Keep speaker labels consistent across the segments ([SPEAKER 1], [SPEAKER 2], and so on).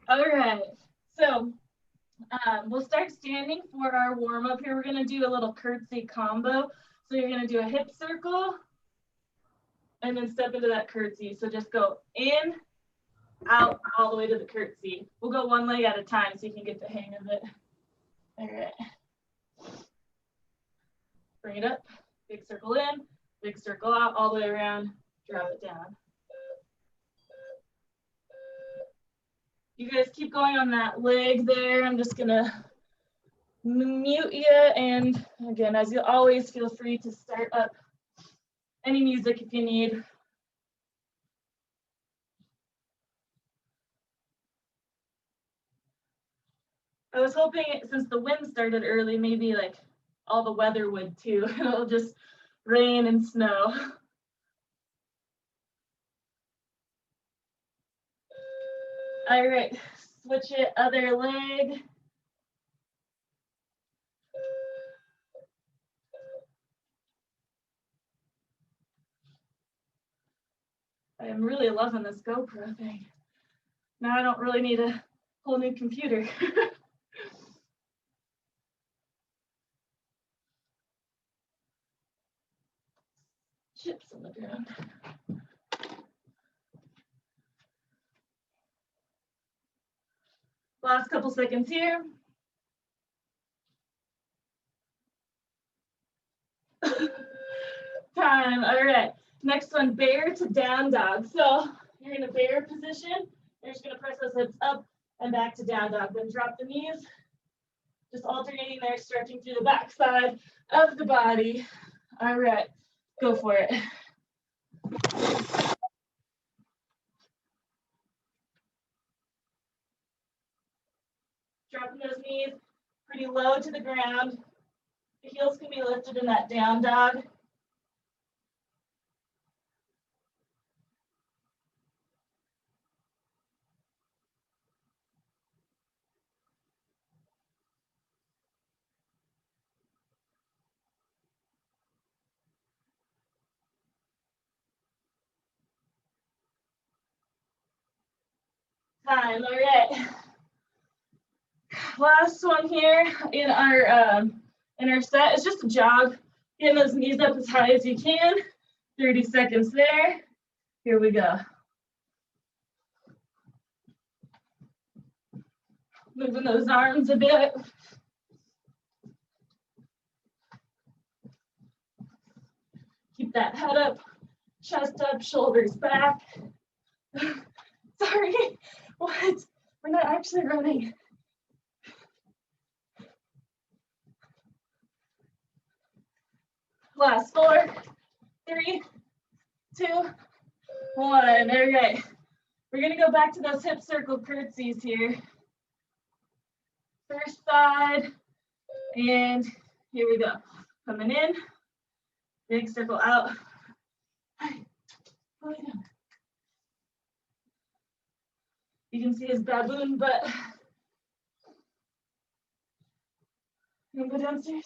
[SPEAKER 1] All right, so we'll start standing for our warm up here. We're gonna do a little curtsy combo. So you're gonna do a hip circle and then step into that curtsy. So just go in, out, all the way to the curtsy. We'll go one leg at a time so you can get the hang of it. All right. Bring it up, big circle in, big circle out, all the way around, drop it down. You guys keep going on that leg there. I'm just gonna mute you, and again, as you always, feel free to start up any music if you need. I was hoping, since the wind started early, maybe like all the weather would too. It'll just rain and snow. All right, switch it, other leg. I am really loving this GoPro thing. Now I don't really need a whole new computer. Chips on the ground. Last couple seconds here. Time. All right. Next one, bear to down dog. So you're in a bear position. You're just going to press those hips up and back to down dog. Then drop the knees. Just alternating there, stretching through the back side of the body. All right. Go for it. Dropping those knees pretty low to the ground. The heels can be lifted in that down dog. Time. All right. Last one here in our set is just a jog. Getting those knees up as high as you can. 30 seconds there. Here we go. Moving those arms a bit. Keep that head up, chest up, shoulders back. Sorry, what? We're not actually running. Last 4, 3, 2, 1. All right. We're gonna go back to those hip circle curtsies here. First side, and here we go. Coming in, big circle out. You can see his baboon butt. You wanna go downstairs?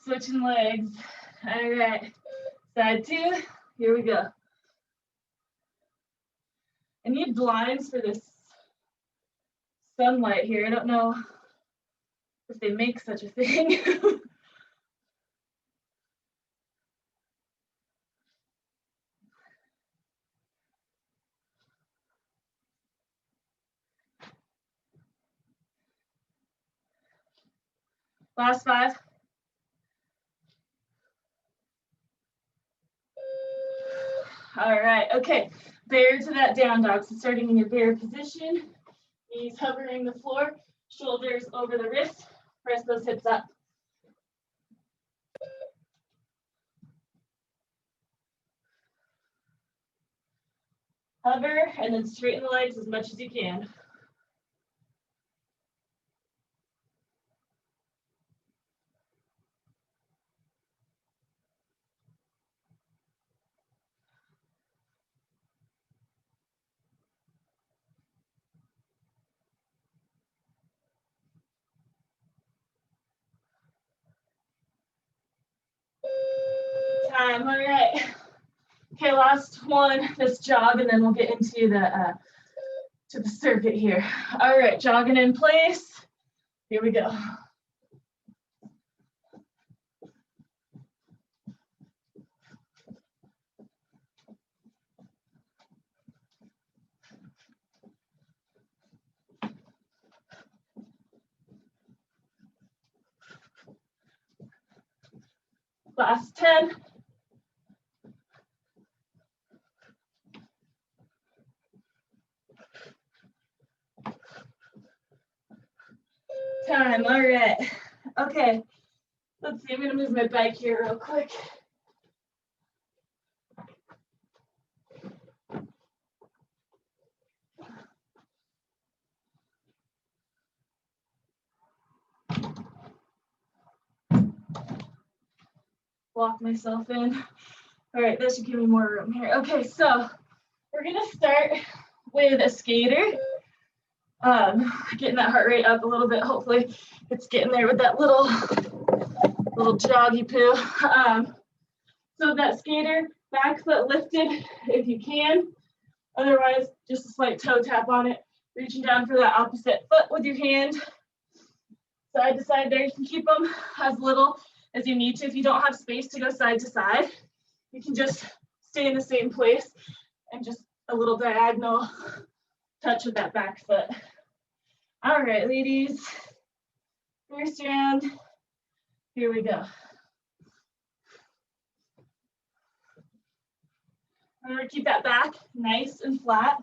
[SPEAKER 1] Switching legs. All right, side 2, here we go. I need blinds for this sunlight here. I don't know if they make such a thing. Last 5. All right, okay. Bear to that down dog. So starting in your bear position, knees hovering the floor, shoulders over the wrist, press those hips up. Hover and then straighten the legs as much as you can. Time, all right. Okay, last one, this jog, and then we'll get into the circuit here. All right, jogging in place. Here we go. Last 10. Time, all right. Okay, let's see, I'm gonna move my bike here real quick. Lock myself in. All right, that should give me more room here. Okay, so we're gonna start with a skater. Getting that heart rate up a little bit. Hopefully it's getting there with that little joggy poo. So that skater, back foot lifted if you can. Otherwise, just a slight toe tap on it. Reaching down for that opposite foot with your hand. Side to side there, you can keep them as little as you need to. If you don't have space to go side to side, you can just stay in the same place and just a little diagonal touch with that back foot. All right, ladies, first round, here we go. Remember, keep that back nice and flat,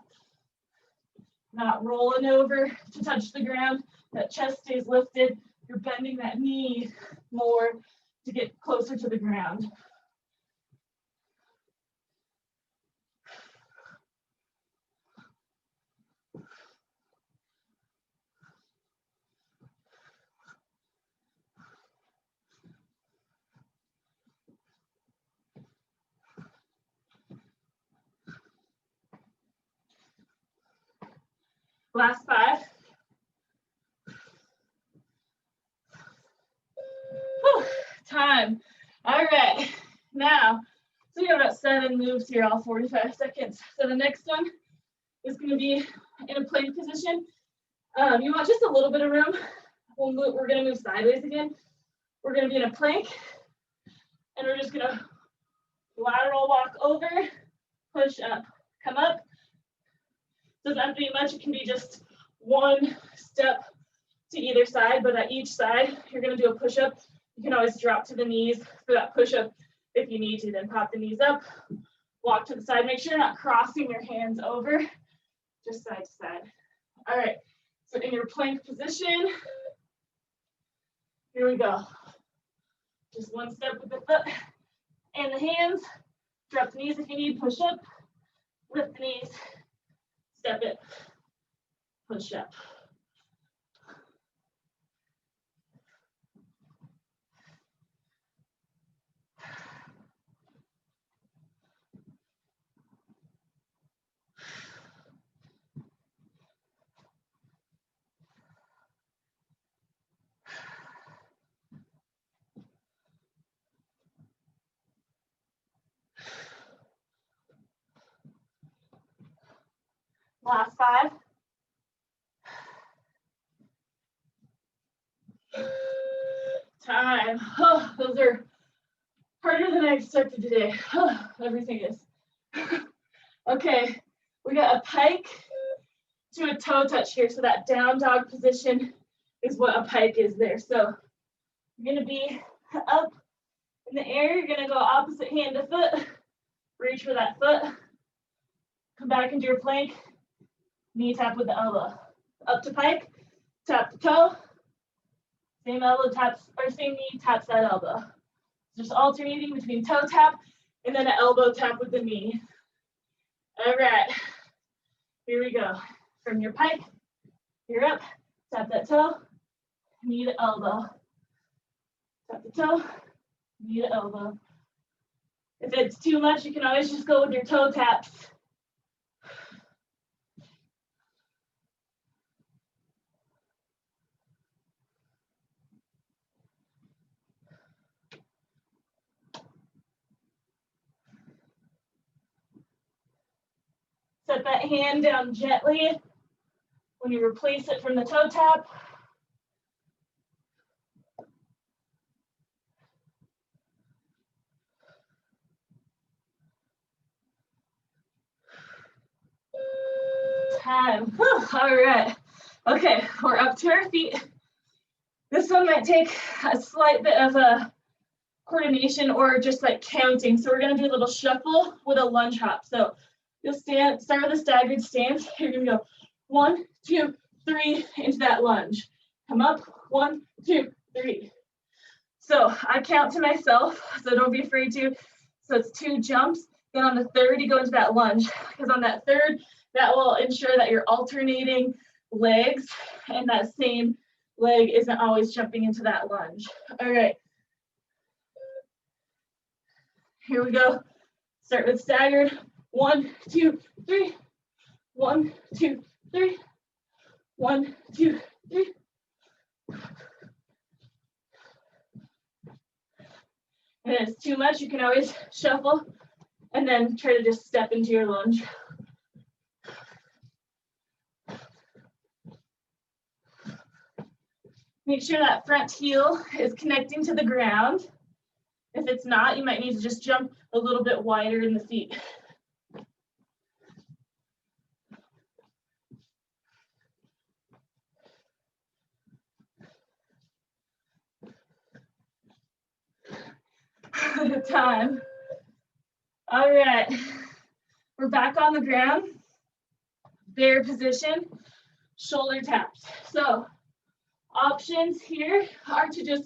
[SPEAKER 1] not rolling over to touch the ground. That chest stays lifted. You're bending that knee more to get closer to the ground. Last 5. Whew, time. All right, now, so we got about 7 moves here, all 45 seconds. So the next one is gonna be in a plank position. You want just a little bit of room. We're gonna move sideways again. We're gonna be in a plank, and we're just gonna lateral walk over, push up, come up. Doesn't have to be much, it can be just one step to either side, but at each side, you're gonna do a push-up. You can always drop to the knees for that push-up if you need to, then pop the knees up, walk to the side. Make sure you're not crossing your hands over, just side to side. All right, so in your plank position, here we go. Just one step with the foot and the hands. Drop the knees if you need, push up, lift the knees, step it, push up. Last 5. Time. Oh, those are harder than I expected today. Oh, everything is. Okay, we got a pike to a toe touch here. So that down dog position is what a pike is there. So you're gonna be up in the air. You're gonna go opposite hand to foot. Reach for that foot. Come back into your plank. Knee tap with the elbow. Up to pike. Tap the toe. Same elbow taps, or same knee taps that elbow. Just alternating between toe tap and then an elbow tap with the knee. All right, here we go. From your pike, you're up, tap that toe, knee to elbow. Tap the toe, knee to elbow. If it's too much, you can always just go with your toe taps. Set that hand down gently when you replace it from the toe tap. Time. Whew. All right. Okay, we're up to our feet. This one might take a slight bit of a coordination or just like counting. So we're gonna do a little shuffle with a lunge hop. So you'll start with a staggered stance. You're gonna go 1, 2, 3 into that lunge. Come up, 1, 2, 3. So I count to myself, so don't be afraid to. So it's 2 jumps. Then on the third, you go into that lunge. Because on that third, that will ensure that you're alternating legs and that same leg isn't always jumping into that lunge. All right. Here we go. Start with staggered. 1, 2, 3. 1, 2, 3. 1, 2, 3. And if it's too much, you can always shuffle and then try to just step into your lunge. Make sure that front heel is connecting to the ground. If it's not, you might need to just jump a little bit wider in the feet. Time. All right, we're back on the ground. Bear position, shoulder taps. So options here are to just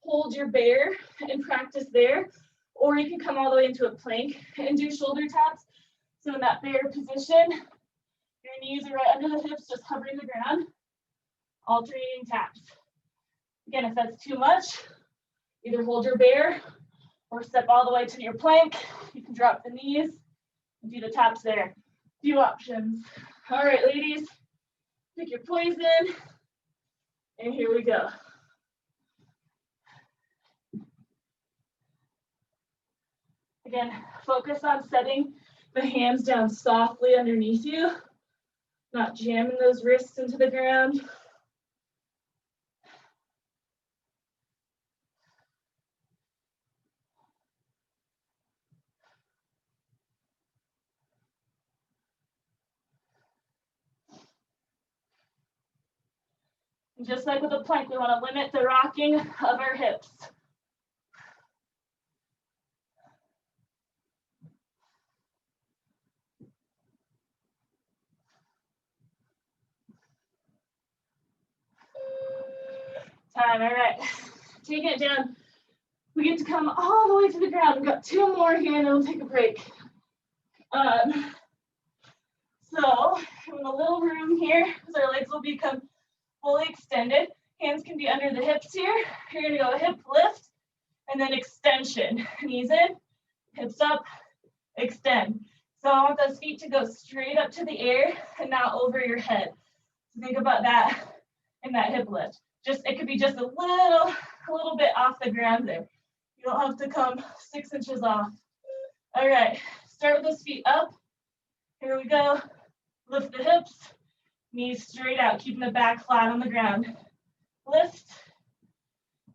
[SPEAKER 1] hold your bear and practice there, or you can come all the way into a plank and do shoulder taps. So in that bear position, your knees are right under the hips, just hovering the ground, alternating taps. Again, if that's too much, either hold your bear or step all the way to your plank. You can drop the knees and do the taps there. Few options. All right, ladies, pick your poison. And here we go. Again, focus on setting the hands down softly underneath you, not jamming those wrists into the ground. And just like with a plank, we want to limit the rocking of our hips. Time, all right. Taking it down. We get to come all the way to the ground. We've got 2 more here and then we'll take a break. So in a little room here, because our legs will become fully extended. Hands can be under the hips here. You're gonna go hip lift and then extension. Knees in, hips up, extend. So I want those feet to go straight up to the air and not over your head. So think about that in that hip lift. It could be just a little bit off the ground there. You don't have to come 6 inches off. All right, start with those feet up. Here we go. Lift the hips, knees straight out, keeping the back flat on the ground. Lift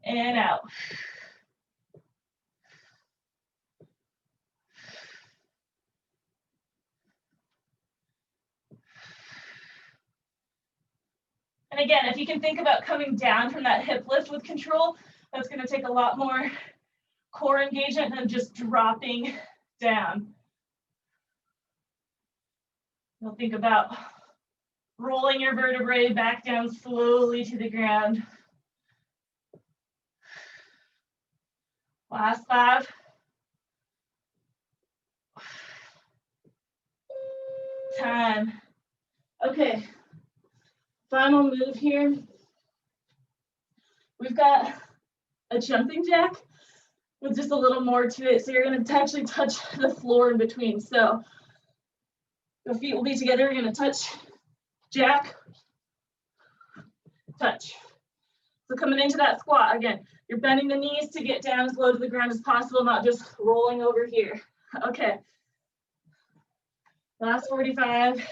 [SPEAKER 1] and out. And again, if you can think about coming down from that hip lift with control, that's going to take a lot more core engagement than just dropping down. You'll think about rolling your vertebrae back down slowly to the ground. Last 5. Time. Okay. Final move here. We've got a jumping jack with just a little more to it. So you're going to actually touch the floor in between. So the feet will be together. You're going to touch, jack, touch. So coming into that squat, again, you're bending the knees to get down as low to the ground as possible, not just rolling over here. Okay. Last 45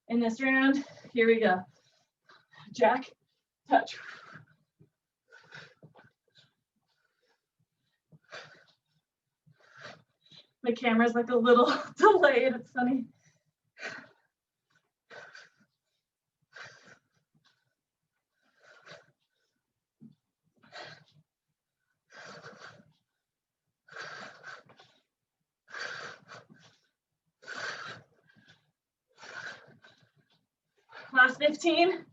[SPEAKER 1] in this round. Here we go. Jack, touch. My camera's like a little delayed. It's funny. Last 15.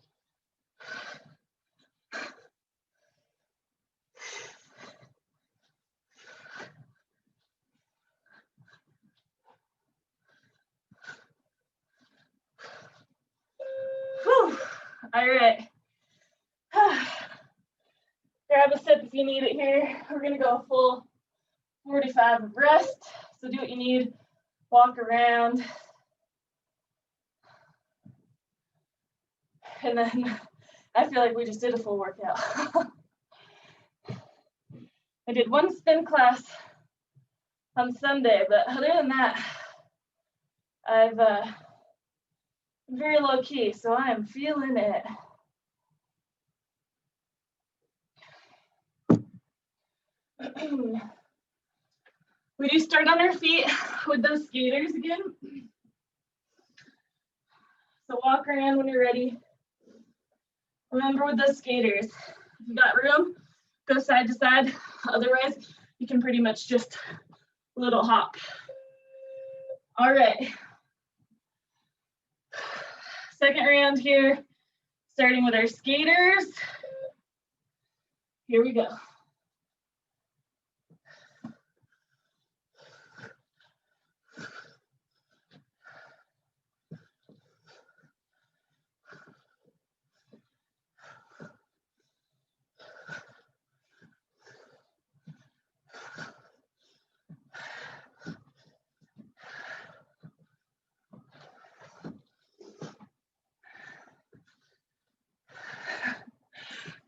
[SPEAKER 1] Whew. All right. Grab a sip if you need it here. We're gonna go a full 45 of rest. So do what you need. Walk around. And then I feel like we just did a full workout. I did one spin class on Sunday, but other than that, I'm very low key, so I am feeling it. We do start on our feet with those skaters again. So walk around when you're ready. Remember with those skaters, if you got room, go side to side. Otherwise, you can pretty much just little hop. All right. Second round here, starting with our skaters. Here we go.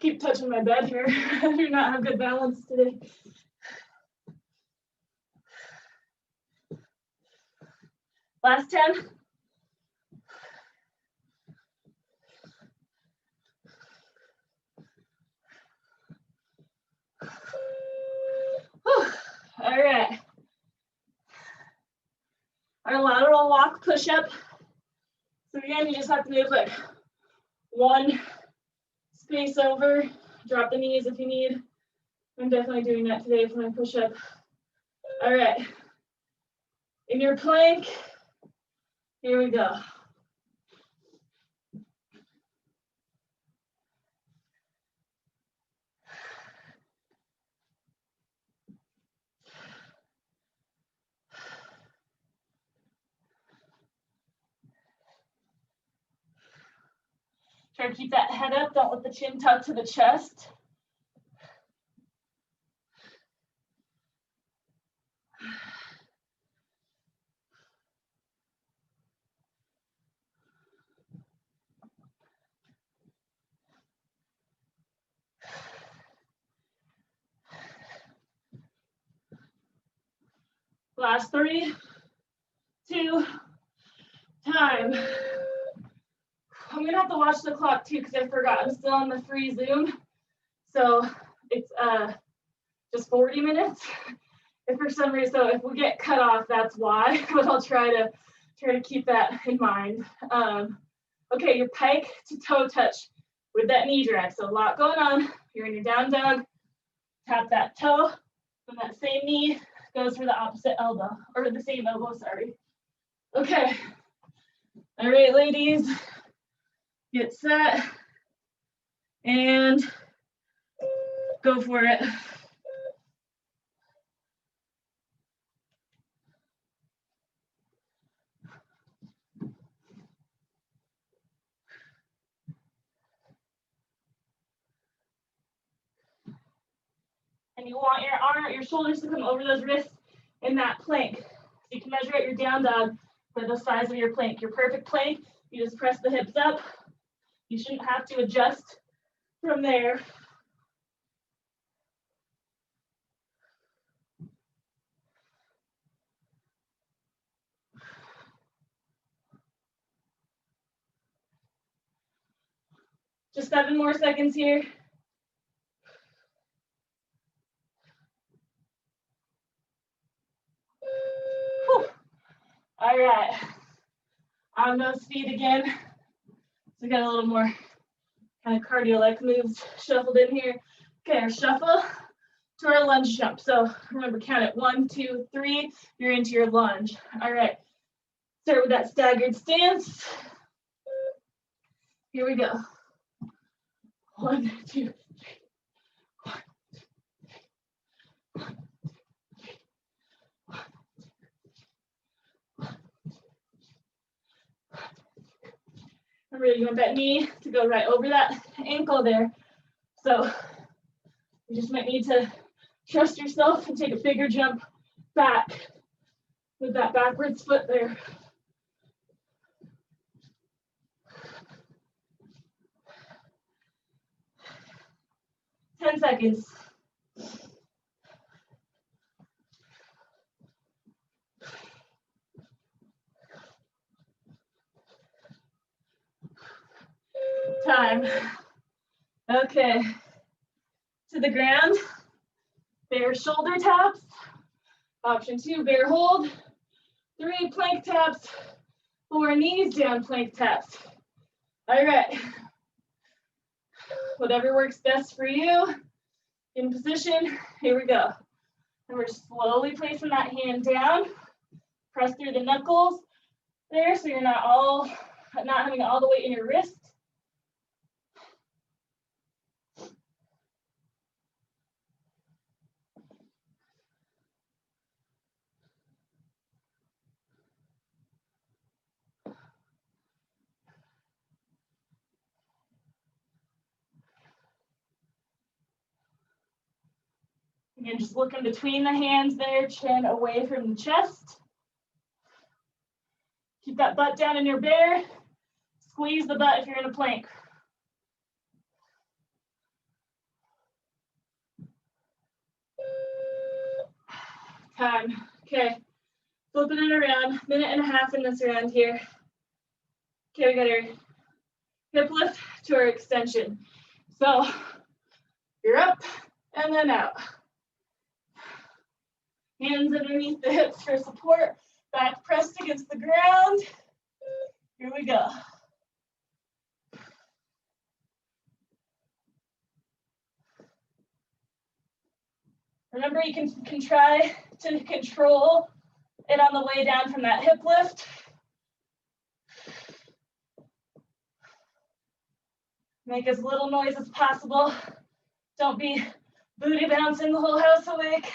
[SPEAKER 1] Keep touching my bed here. I do not have good balance today. Last 10. Whew. All right. Our lateral walk push-up. So again, you just have to move like one space over, drop the knees if you need. I'm definitely doing that today for my push-up. All right. In your plank, here we go. Try to keep that head up. Don't let the chin tuck to the chest. Last 3, 2, time. I'm gonna have to watch the clock too because I forgot I'm still on the free Zoom. So it's just 40 minutes. If for some reason, so if we get cut off, that's why, but I'll try to keep that in mind. Okay, your pike to toe touch with that knee drag. So a lot going on. You're in your down dog, tap that toe, and that same knee goes for the opposite elbow, or the same elbow, sorry. Okay. All right, ladies, get set and go for it. And you want your shoulders to come over those wrists in that plank. So you can measure out your down dog for the size of your plank. Your perfect plank, you just press the hips up. You shouldn't have to adjust from there. Just 7 more seconds here. Whew. All right. On those feet again. So we got a little more kind of cardio-like moves shuffled in here. Okay, our shuffle to our lunge jump. So remember, count it 1, 2, 3. You're into your lunge. All right. Start with that staggered stance. Here we go. 1, 2, 3. 1, 2, 3. 1, 2, 3. 1, 2, 3. 1, 2, 3. Remember, you want that knee to go right over that ankle there. So you just might need to trust yourself and take a bigger jump back with that backwards foot there. Ten seconds. Time. Okay. To the ground. Bear shoulder taps. Option 2, bear hold. 3, plank taps. 4, knees down, plank taps. All right. Whatever works best for you. In position. Here we go. And we're slowly placing that hand down. Press through the knuckles there so you're not having all the weight in your wrist. Again, just looking between the hands there, chin away from the chest. Keep that butt down in your bear. Squeeze the butt if you're in a plank. Time. Okay. Flipping it around. 1.5 minutes in this round here. Okay, we got our hip lift to our extension. So you're up and then out. Hands underneath the hips for support. Back pressed against the ground. Here we go. Remember, you can try to control it on the way down from that hip lift. Make as little noise as possible. Don't be booty bouncing the whole house awake.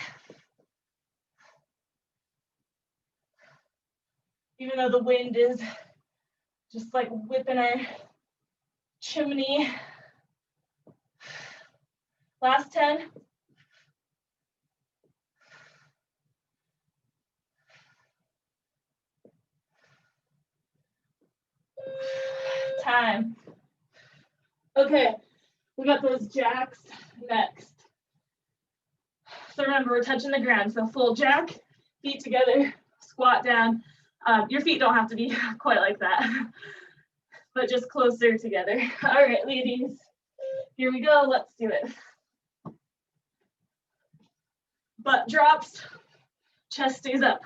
[SPEAKER 1] Even though the wind is just like whipping our chimney. Last 10. Time. Okay, we got those jacks next. So remember, we're touching the ground. So full jack, feet together, squat down. Your feet don't have to be quite like that, but just closer together. All right, ladies, here we go. Let's do it. Butt drops, chest stays up.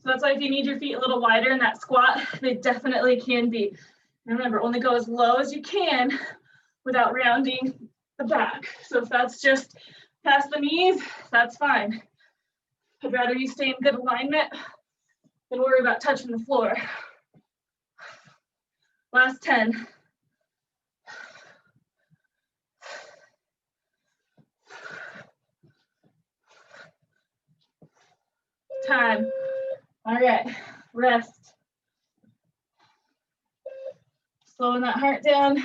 [SPEAKER 1] So that's why if you need your feet a little wider in that squat, they definitely can be. Remember, only go as low as you can without rounding the back. So if that's just past the knees, that's fine. I'd rather you stay in good alignment than worry about touching the floor. Last 10. Time. All right, rest. Slowing that heart down.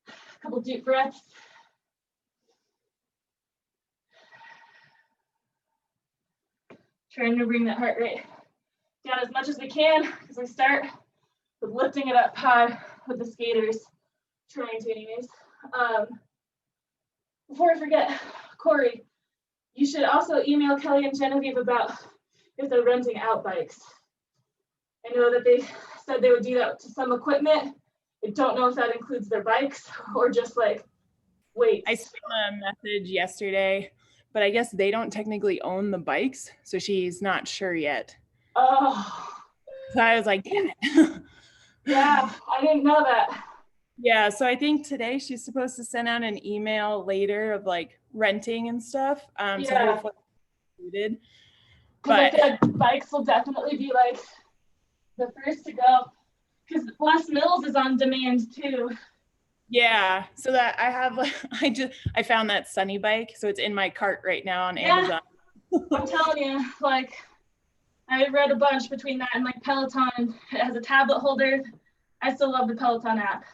[SPEAKER 1] A couple deep breaths. Trying to bring that heart rate down as much as we can because we start with lifting it up high with the skaters, trying to anyways. before I forget, Corey, you should also email Kelly and Genevieve about if they're renting out bikes. I know that they said they would do that to some equipment. I don't know if that includes their bikes or just like weights.
[SPEAKER 2] I sent a message yesterday, but I guess they don't technically own the bikes, so she's not sure yet.
[SPEAKER 1] Oh.
[SPEAKER 2] So I was like, damn it.
[SPEAKER 1] Yeah, I didn't know that.
[SPEAKER 2] Yeah, so I think today she's supposed to send out an email later of like renting and stuff.
[SPEAKER 1] Yeah.
[SPEAKER 2] So hopefully included.
[SPEAKER 1] Because I feel like bikes will definitely be like the first to go. Because Les Mills is on demand too.
[SPEAKER 2] Yeah, so that I have, I found that Sunny bike, so it's in my cart right now on Amazon.
[SPEAKER 1] I'm telling you, like, I read a bunch between that and like Peloton. It has a tablet holder. I still love the Peloton app.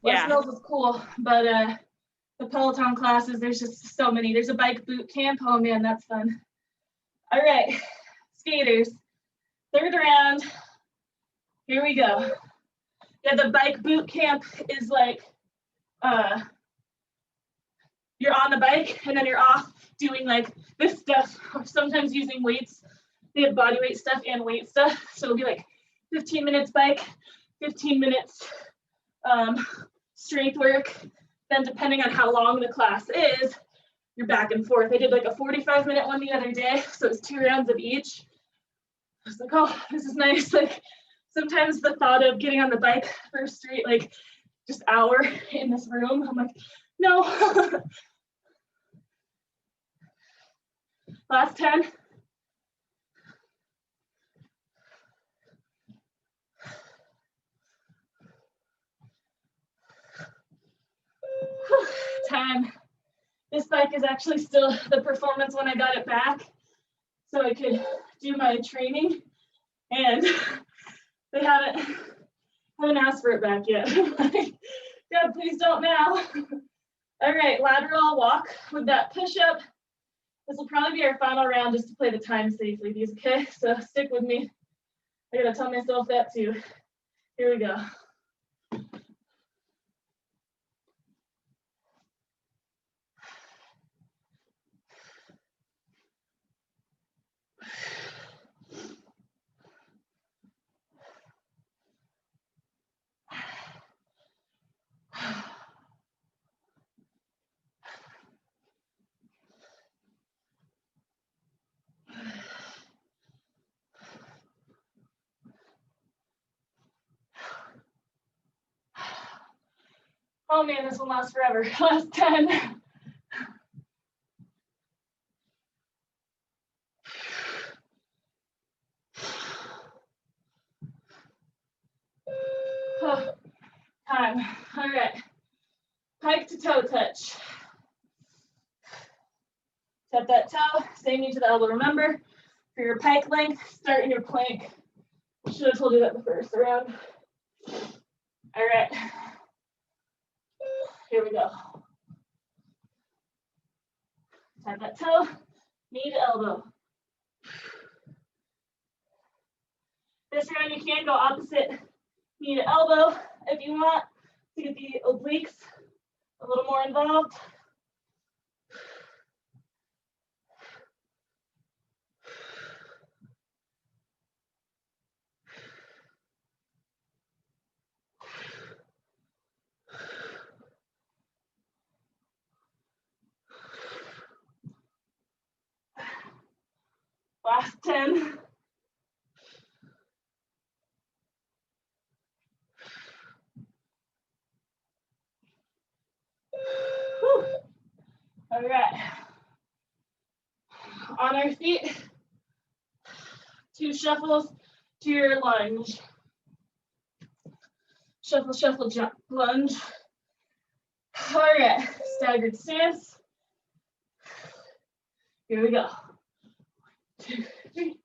[SPEAKER 1] Les Mills is cool, but the Peloton classes, there's just so many. There's a bike boot camp. Oh man, that's fun. All right, skaters, third round. Here we go. Yeah, the bike boot camp is like, you're on the bike and then you're off doing like this stuff, or sometimes using weights. They have body weight stuff and weight stuff. So it'll be like 15 minutes bike, 15 minutes strength work. Then depending on how long the class is, you're back and forth. I did like a 45-minute one the other day. So it's 2 rounds of each. I was like, oh, this is nice. Like sometimes the thought of getting on the bike for a straight, like just hour in this room, I'm like, no. Last 10. Time. This bike is actually still the performance when I got it back, so I could do my training, and they haven't asked for it back yet. God, please don't now. All right, lateral walk with that push-up. This will probably be our final round just to play the time safely, these, okay? So stick with me. I gotta tell myself that too. Here we go. Oh man, this will last forever. Last 10. Oh, time. All right. Pike to toe touch. Tap that toe, same knee to the elbow. Remember, for your pike length, start in your plank. I should have told you that the first round. All right. Here we go. Tap that toe, knee to elbow. This round you can go opposite knee to elbow if you want to get the obliques a little more involved. Last 10. Whew. All right. On our feet, 2 shuffles to your lunge. Shuffle, shuffle, jump, lunge. All right, staggered stance. Here we go. 2, 3.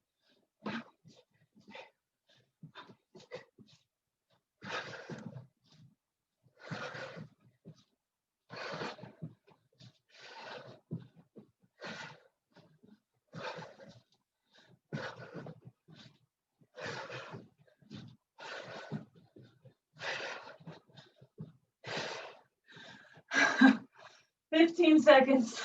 [SPEAKER 1] 15 seconds.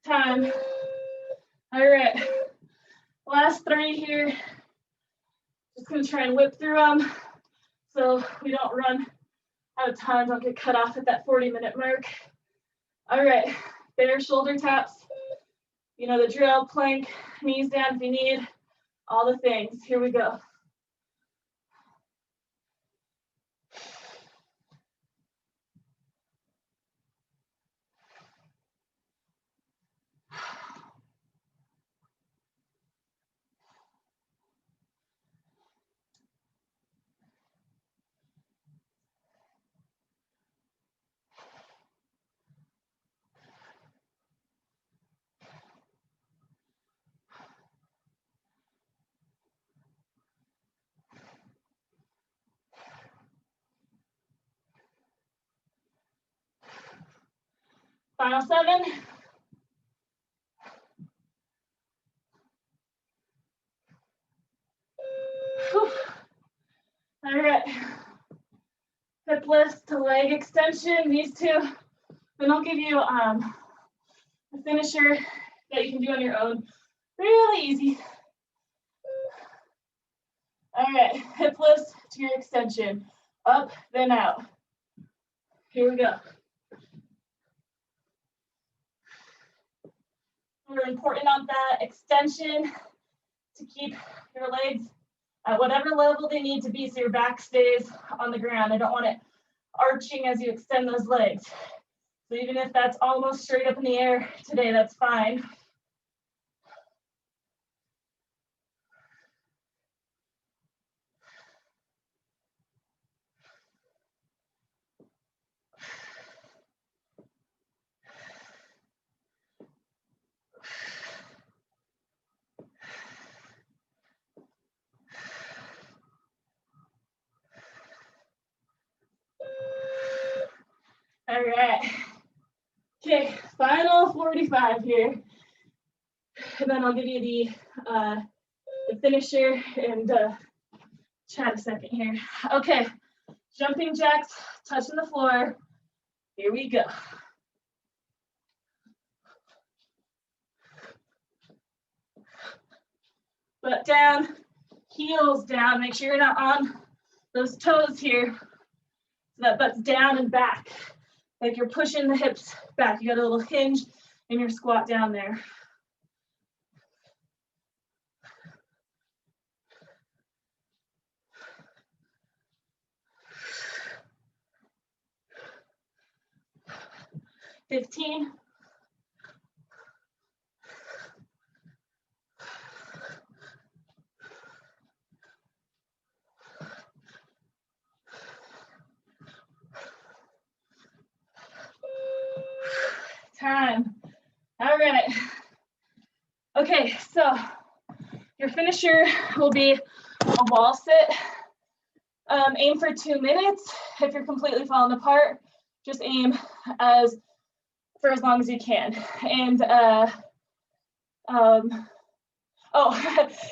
[SPEAKER 1] Time. All right, last 3 here. Just gonna try and whip through them so we don't run out of time, don't get cut off at that 40-minute mark. All right, bear shoulder taps. You know the drill, plank, knees down if you need, all the things. Here we go. Final 7. Whew. All right, hip lift to leg extension, these 2. Then I'll give you a finisher that you can do on your own. Really easy. All right, hip lift to your extension. Up, then out. Here we go. Really important on that extension to keep your legs at whatever level they need to be so your back stays on the ground. I don't want it arching as you extend those legs. So even if that's almost straight up in the air today, that's fine. All right. Okay, final 45 here. And then I'll give you the finisher and chat a second here. Okay, jumping jacks, touching the floor. Here we go. Butt down, heels down. Make sure you're not on those toes here. So that butt's down and back. Like you're pushing the hips back. You got a little hinge in your squat down there. $15. Time. All right. Okay, so your finisher will be a wall sit. Aim for 2 minutes. If you're completely falling apart, just aim for as long as you can. And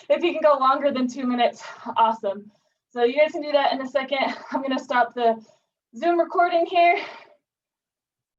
[SPEAKER 1] if you can go longer than 2 minutes, awesome. So you guys can do that in a second. I'm gonna stop the Zoom recording here.